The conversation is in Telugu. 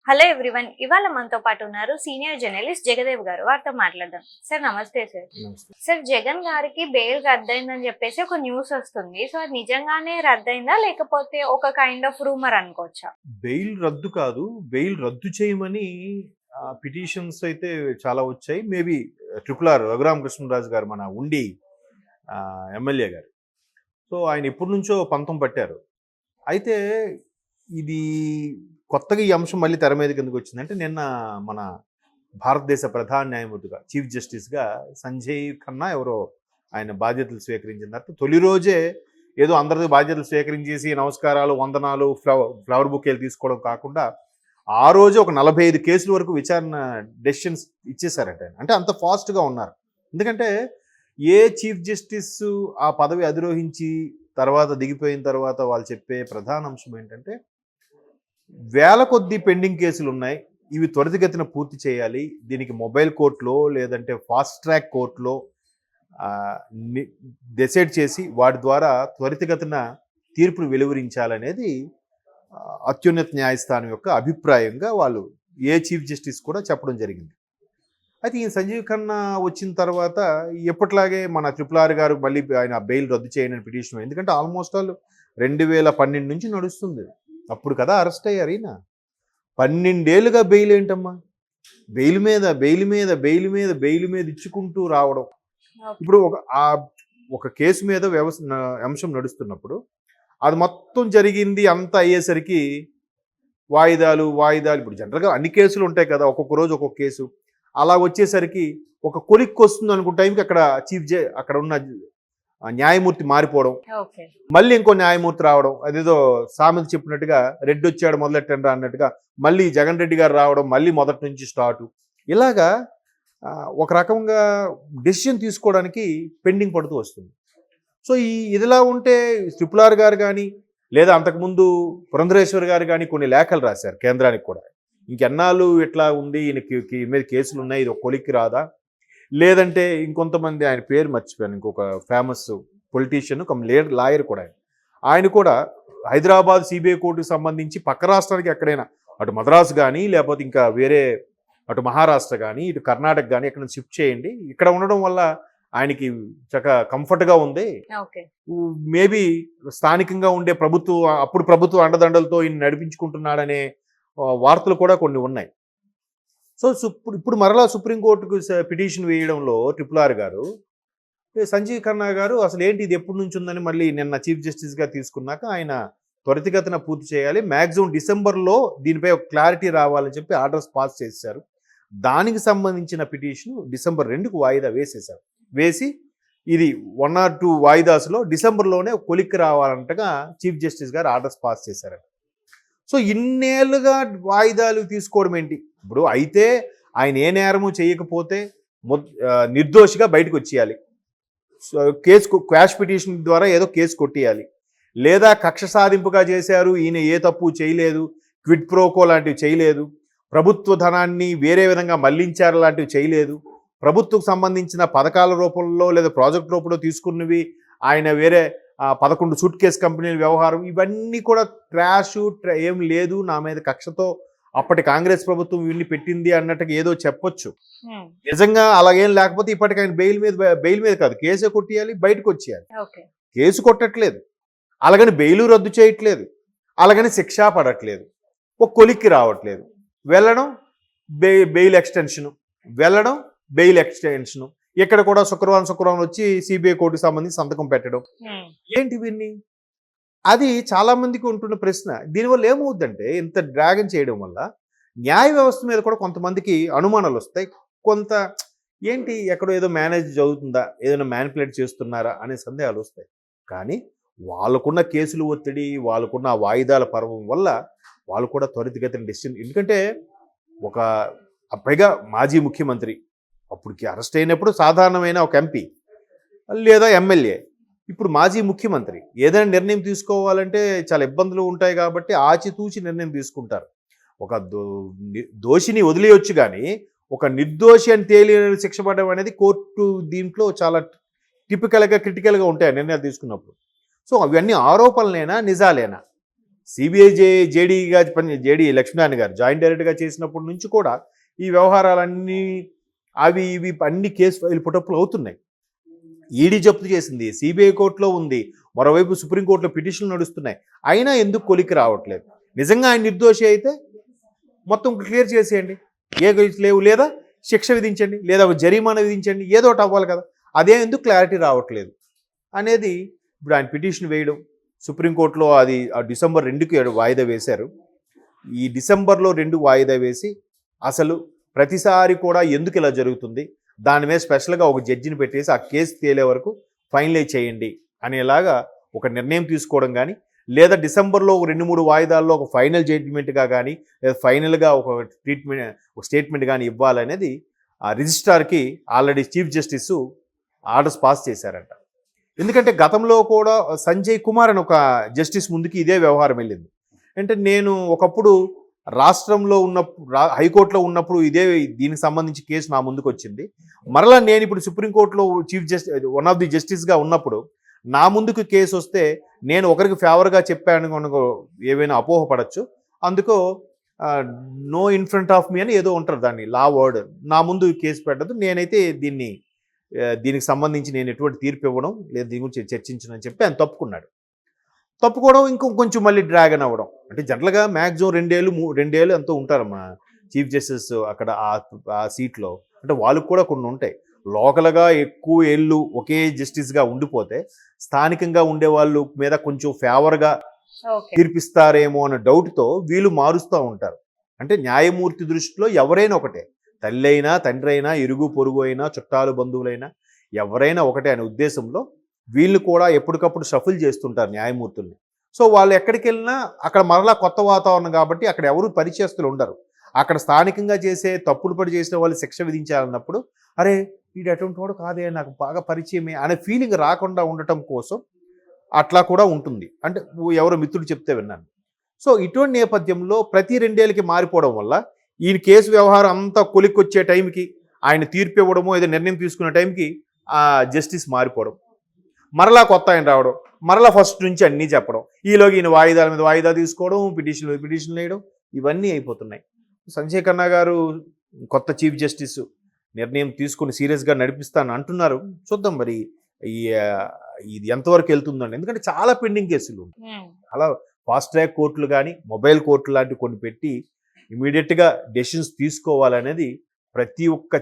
Hello everyone. ఇవాళ మనతో పాటు ఉన్నారు సీనియర్ జర్నలిస్ట్ జగదేవ్ గారు. వారితో మాట్లాడదాం. సార్ నమస్తే సార్. నమస్తే. సార్, జగన్ గారికి బెయిల్ రద్దయిందని చెప్పేసి ఒక న్యూస్ వస్తుంది. సో అది నిజంగానే రద్దయిందా లేకపోతే ఒక కైండ్ ఆఫ్ రూమర్ అనుకోవచ్చా? బెయిల్ రద్దు కాదు. బెయిల్ రద్దు చేయమని పిటిషన్స్ అయితే చాలా వచ్చాయి. మేబీ RRR రఘురామకృష్ణరాజు గారు, మన ఉండి ఎమ్మెల్యే గారు. సో ఆయన ఎప్పటి నుంచో పంతం పట్టారు. అయితే ఇది కొత్తగా ఈ అంశం మళ్ళీ తెర మీదకి ఎందుకు వచ్చిందంటే, నిన్న మన భారతదేశ ప్రధాన న్యాయమూర్తిగా, చీఫ్ జస్టిస్గా సంజయ్ ఖన్నా ఎవరో ఆయన బాధ్యతలు స్వీకరించిన తర్వాత తొలి రోజే ఏదో అందరిది బాధ్యతలు స్వీకరించేసి నమస్కారాలు, వందనాలు, ఫ్లవర్ బుకేలు తీసుకోవడం కాకుండా ఆ రోజు ఒక 45 కేసుల వరకు విచారణ డెసిషన్స్ ఇచ్చేశారట. అంటే అంత ఫాస్ట్గా ఉన్నారు. ఎందుకంటే ఏ చీఫ్ జస్టిస్ ఆ పదవి అధిరోహించి తర్వాత దిగిపోయిన తర్వాత వాళ్ళు చెప్పే ప్రధాన అంశం ఏంటంటే, వేల కొద్దీ పెండింగ్ కేసులు ఉన్నాయి, ఇవి త్వరితగతిన పూర్తి చేయాలి, దీనికి మొబైల్ కోర్టులో లేదంటే ఫాస్ట్ ట్రాక్ కోర్టులో డిసైడ్ చేసి వాటి ద్వారా త్వరితగతిన తీర్పును వెలువరించాలనేది అత్యున్నత న్యాయస్థానం యొక్క అభిప్రాయంగా వాళ్ళు ఏ చీఫ్ జస్టిస్ కూడా చెప్పడం జరిగింది. అయితే ఈ సంజీవ్ ఖన్నా వచ్చిన తర్వాత ఎప్పట్లాగే మన RRR గారు మళ్ళీ ఆయన బెయిల్ రద్దు చేయని పిటిషన్, ఎందుకంటే ఆల్మోస్ట్ ఆల్ 2012 నుంచి నడుస్తుంది. అప్పుడు కదా అరెస్ట్ అయ్యారు ఈయన. 12 ఏళ్ళుగా బెయిల్ ఏంటమ్మా? బెయిల్ మీద బెయిల్ మీద బెయిల్ మీద బెయిల్ మీద ఇచ్చుకుంటూ రావడం. ఇప్పుడు ఒక కేసు మీద అంశం నడుస్తున్నప్పుడు అది మొత్తం జరిగింది అంతా అయ్యేసరికి వాయిదాలు. ఇప్పుడు జనరల్గా అన్ని కేసులు ఉంటాయి కదా, ఒక్కొక్క రోజు ఒక్కొక్క కేసు. అలా వచ్చేసరికి ఒక కొలిక్కి వస్తుంది అనుకున్న టైంకి అక్కడ అక్కడ ఉన్న న్యాయమూర్తి మారిపోవడం, మళ్ళీ ఇంకో న్యాయమూర్తి రావడం, అదేదో సామెత చెప్పినట్టుగా రెడ్డి వచ్చాడు మొదలెట్టండి అన్నట్టుగా మళ్ళీ జగన్ రెడ్డి గారు రావడం, మళ్ళీ మొదటి నుంచి స్టార్ట్. ఇలాగా ఒక రకంగా డెసిషన్ తీసుకోవడానికి పెండింగ్ పడుతూ వస్తుంది. సో ఇదిలా ఉంటే RRR గారు కానీ లేదా అంతకుముందు పురంధరేశ్వర్ గారు కానీ కొన్ని లేఖలు రాశారు కేంద్రానికి కూడా. ఇంకెన్నాళ్ళు ఇట్లా ఉంది, ఈయనకి మీద కేసులు ఉన్నాయి, ఇది ఒక కొలిక్కి రాదా, లేదంటే ఇంకొంతమంది, ఆయన పేరు మర్చిపోయాను, ఇంకొక ఫేమస్ పొలిటీషియన్ లాయర్ కూడా, ఆయన కూడా హైదరాబాద్ CBI కోర్టుకు సంబంధించి పక్క రాష్ట్రానికి ఎక్కడైనా, అటు మద్రాసు కానీ లేకపోతే ఇంకా వేరే అటు మహారాష్ట్ర కానీ ఇటు కర్ణాటక కానీ ఎక్కడ షిఫ్ట్ చేయండి, ఇక్కడ ఉండడం వల్ల ఆయనకి చక్కగా కంఫర్ట్గా ఉంది, మేబీ స్థానికంగా ఉండే ప్రభుత్వ అండదండలతో ఈయన నడిపించుకుంటున్నాడనే వార్తలు కూడా కొన్ని ఉన్నాయి. సో ఇప్పుడు మరలా సుప్రీంకోర్టుకు పిటిషన్ వేయడంలో RRR గారు, సంజీవ్ ఖన్నా గారు అసలు ఏంటి ఇది ఎప్పటి నుంచి ఉందని మళ్ళీ నిన్న చీఫ్ జస్టిస్గా తీసుకున్నాక ఆయన త్వరితగతిన పూర్తి చేయాలి, మ్యాక్సిమం డిసెంబర్లో దీనిపై ఒక క్లారిటీ రావాలని చెప్పి ఆర్డర్స్ పాస్ చేశారు. దానికి సంబంధించిన పిటిషన్ డిసెంబర్ 2కు వాయిదా వేసి ఇది 1 or 2 వాయిదాస్లో డిసెంబర్లోనే కొలిక్కి రావాలంటగా చీఫ్ జస్టిస్ గారు ఆర్డర్స్ పాస్ చేశారట. సో ఇన్నేళ్ళుగా వాయిదాలు తీసుకోవడం ఏంటి? ఇప్పుడు అయితే ఆయన ఏ నేరము చేయకపోతే నిర్దోషిగా బయటకు వచ్చేయాలి, క్వాష్ పిటిషన్ ద్వారా ఏదో కేసు కొట్టేయాలి, లేదా కక్ష సాధింపుగా చేశారు, ఈయన ఏ తప్పు చేయలేదు, క్విడ్ ప్రోకో లాంటివి చేయలేదు, ప్రభుత్వ ధనాన్ని వేరే విధంగా మళ్లించారు లాంటివి చేయలేదు, ప్రభుత్వకు సంబంధించిన పథకాల రూపంలో లేదా ప్రాజెక్ట్ రూపంలో తీసుకున్నవి ఆయన వేరే 11 సూట్ కేస్ కంపెనీల వ్యవహారం, ఇవన్నీ కూడా ఏం లేదు, నా మీద కక్షతో అప్పటి కాంగ్రెస్ ప్రభుత్వం ఇవన్నీ పెట్టింది అన్నట్టుగా ఏదో చెప్పొచ్చు. నిజంగా అలాగేం లేకపోతే ఇప్పటికి ఆయన బెయిల్ మీద కాదు, కేసే కొట్టేయాలి, బయటకు వచ్చేయాలి. కేసు కొట్టట్లేదు, అలాగని బెయిలు రద్దు చేయట్లేదు, అలాగని శిక్ష పడట్లేదు, ఒక కొలిక్కి రావట్లేదు, వెళ్ళడం బెయిల్ ఎక్స్టెన్షను, వెళ్ళడం బెయిల్ ఎక్స్టెన్షను, ఇక్కడ కూడా శుక్రవారం వచ్చి CBI కోర్టుకు సంబంధించి సంతకం పెట్టడం, ఏంటి ఇవన్నీ? అది చాలా మందికి ఉంటున్న ప్రశ్న. దీనివల్ల ఏమవుద్దంటే, ఇంత డ్రాగన్ చేయడం వల్ల న్యాయ వ్యవస్థ మీద కూడా కొంతమందికి అనుమానాలు వస్తాయి. కొంత ఏంటి ఎక్కడో ఏదో మేనేజ్ అవుతుందా, ఏదైనా మ్యానిపులేట్ చేస్తున్నారా అనే సందేహాలు వస్తాయి. కానీ వాళ్ళకున్న కేసులు ఒత్తిడి, వాళ్ళకున్న వాయిదాల పర్వం వల్ల వాళ్ళు కూడా త్వరితగతిన డెసిషన్, ఎందుకంటే పైగా మాజీ ముఖ్యమంత్రి, అప్పటికి అరెస్ట్ అయినప్పుడు సాధారణమైన ఒక MP లేదా ఎమ్మెల్యే, ఇప్పుడు మాజీ ముఖ్యమంత్రి, ఏదైనా నిర్ణయం తీసుకోవాలంటే చాలా ఇబ్బందులు ఉంటాయి కాబట్టి ఆచితూచి నిర్ణయం తీసుకుంటారు. ఒక దోషిని వదిలేయొచ్చు, కానీ ఒక నిర్దోషి అని తేలిన శిక్ష పడడం అనేది కోర్టు దీంట్లో చాలా క్రిటికల్గా ఉంటాయి నిర్ణయాలు తీసుకున్నప్పుడు. సో అవన్నీ ఆరోపణలేనా నిజాలేనా? సిబిఐ జేడీగా జేడీ లక్ష్మీనారాయణ గారు జాయింట్ డైరెక్టర్గా చేసినప్పటి నుంచి కూడా ఈ వ్యవహారాలన్నీ అవి ఇవి అన్ని కేసు ఫైల్ పుటప్పులు అవుతున్నాయి. ఈడీ జప్తు చేసింది, సిబిఐ కోర్టులో ఉంది, మరోవైపు సుప్రీంకోర్టులో పిటిషన్లు నడుస్తున్నాయి. అయినా ఎందుకు కొలికి రావట్లేదు? నిజంగా ఆయన నిర్దోషి అయితే మొత్తం క్లియర్ చేసేయండి, ఏ లేవు, లేదా శిక్ష విధించండి, లేదా ఒక జరిమానా విధించండి, ఏదో ఒకటి అవ్వాలి కదా. అదే ఎందుకు క్లారిటీ రావట్లేదు అనేది ఇప్పుడు ఆయన పిటిషన్ వేయడం. సుప్రీంకోర్టులో అది డిసెంబర్ 2కి వాయిదా వేశారు. ఈ డిసెంబర్లో 2 వాయిదా వేసి అసలు ప్రతిసారి కూడా ఎందుకు ఇలా జరుగుతుంది, దాని మీద స్పెషల్గా ఒక జడ్జిని పెట్టేసి ఆ కేసు తేలే వరకు ఫైనలైజ్ చేయండి అనేలాగా ఒక నిర్ణయం తీసుకోవడం కానీ, లేదా డిసెంబర్లో ఒక 2-3 వాయిదాల్లో ఒక ఫైనల్ జడ్జిమెంట్గా కానీ, లేదా ఫైనల్గా ఒక స్టేట్మెంట్ కానీ ఇవ్వాలనేది ఆ రిజిస్ట్రార్కి already chief justice orders pass చేశారంట. ఎందుకంటే గతంలో కూడా సంజయ్ కుమార్ అని ఒక జస్టిస్ ముందుకి ఇదే వ్యవహారం వెళ్ళింది. అంటే నేను ఒకప్పుడు రాష్ట్రంలో హైకోర్టులో ఉన్నప్పుడు దీనికి సంబంధించి కేసు నా ముందుకు వచ్చింది. మరలా నేను ఇప్పుడు సుప్రీంకోర్టులో chief justice one of the జస్టిస్గా ఉన్నప్పుడు నా ముందుకు కేసు వస్తే నేను ఒకరికి ఫేవర్గా చెప్పాను ఏవైనా అపోహపడచ్చు. అందుకో నో ఇన్ ఫ్రంట్ ఆఫ్ మీ అని ఏదో ఉంటారు, దాన్ని లా వర్డ్. నా ముందు కేసు పెట్టదు, నేనైతే దీనికి సంబంధించి నేను ఎటువంటి తీర్పు ఇవ్వడం లేదా దీని గురించి చర్చించను అని చెప్పి ఆయన తప్పుకోవడం ఇంకొంచెం మళ్ళీ డ్రాగన్ అవ్వడం. అంటే జనరల్గా మ్యాక్సిమం 2 ఏళ్ళు ఎంతో ఉంటారమ్మా చీఫ్ జస్టిస్ అక్కడ ఆ సీట్లో. అంటే వాళ్ళకు కూడా కొన్ని ఉంటాయి. లోకల్గా ఎక్కువ ఏళ్ళు ఒకే జస్టిస్గా ఉండిపోతే స్థానికంగా ఉండే వాళ్ళు మీద కొంచెం ఫేవర్గా తీర్పిస్తారేమో అన్న డౌట్తో వీళ్ళు మారుస్తూ ఉంటారు. అంటే న్యాయమూర్తి దృష్టిలో ఎవరైనా ఒకటే, తల్లి అయినా తండ్రి అయినా ఇరుగు పొరుగు అయినా చుట్టాలు బంధువులైనా ఎవరైనా ఒకటే అనే ఉద్దేశంలో వీళ్ళు కూడా ఎప్పటికప్పుడు షఫుల్ చేస్తుంటారు న్యాయమూర్తుల్ని. సో వాళ్ళు ఎక్కడికి వెళ్ళినా అక్కడ మరలా కొత్త వాతావరణం కాబట్టి అక్కడ ఎవరు పరిచయస్తులు ఉండరు. అక్కడ స్థానికంగా తప్పుడు పడి చేసిన వాళ్ళు శిక్ష విధించాలన్నప్పుడు అరే వీడు అటువంటి వాడు కాదే, నాకు బాగా పరిచయమే అనే ఫీలింగ్ రాకుండా ఉండటం కోసం అట్లా కూడా ఉంటుంది. అంటే ఎవరో మిత్రుడు చెప్తే విన్నాను. సో ఇటువంటి నేపథ్యంలో ప్రతి 2 ఏళ్ళకి మారిపోవడం వల్ల ఈయన కేసు వ్యవహారం అంతా కొలిక్కొచ్చే టైంకి, ఆయన తీర్పు ఇవ్వడమో ఏదో నిర్ణయం తీసుకునే టైంకి ఆ జస్టిస్ మారిపోవడం, మరలా కొత్త ఆయన రావడం, మరలా ఫస్ట్ నుంచి అన్నీ చెప్పడం, ఈలోకి ఈయన వాయిదాల మీద వాయిదా తీసుకోవడం, పిటిషన్లు వేయడం, ఇవన్నీ అయిపోతున్నాయి. సంజయ్ ఖన్నా గారు కొత్త చీఫ్ జస్టిస్ నిర్ణయం తీసుకుని సీరియస్గా నడిపిస్తాను అంటున్నారు. చూద్దాం మరి ఇది ఎంతవరకు వెళ్తుందండి. ఎందుకంటే చాలా పెండింగ్ కేసులు ఉన్నాయి. అలా ఫాస్ట్ ట్రాక్ కోర్టులు కానీ మొబైల్ కోర్టులు లాంటివి కొన్ని పెట్టి ఇమీడియట్గా డెసిషన్స్ తీసుకోవాలనేది ప్రతి ఒక్క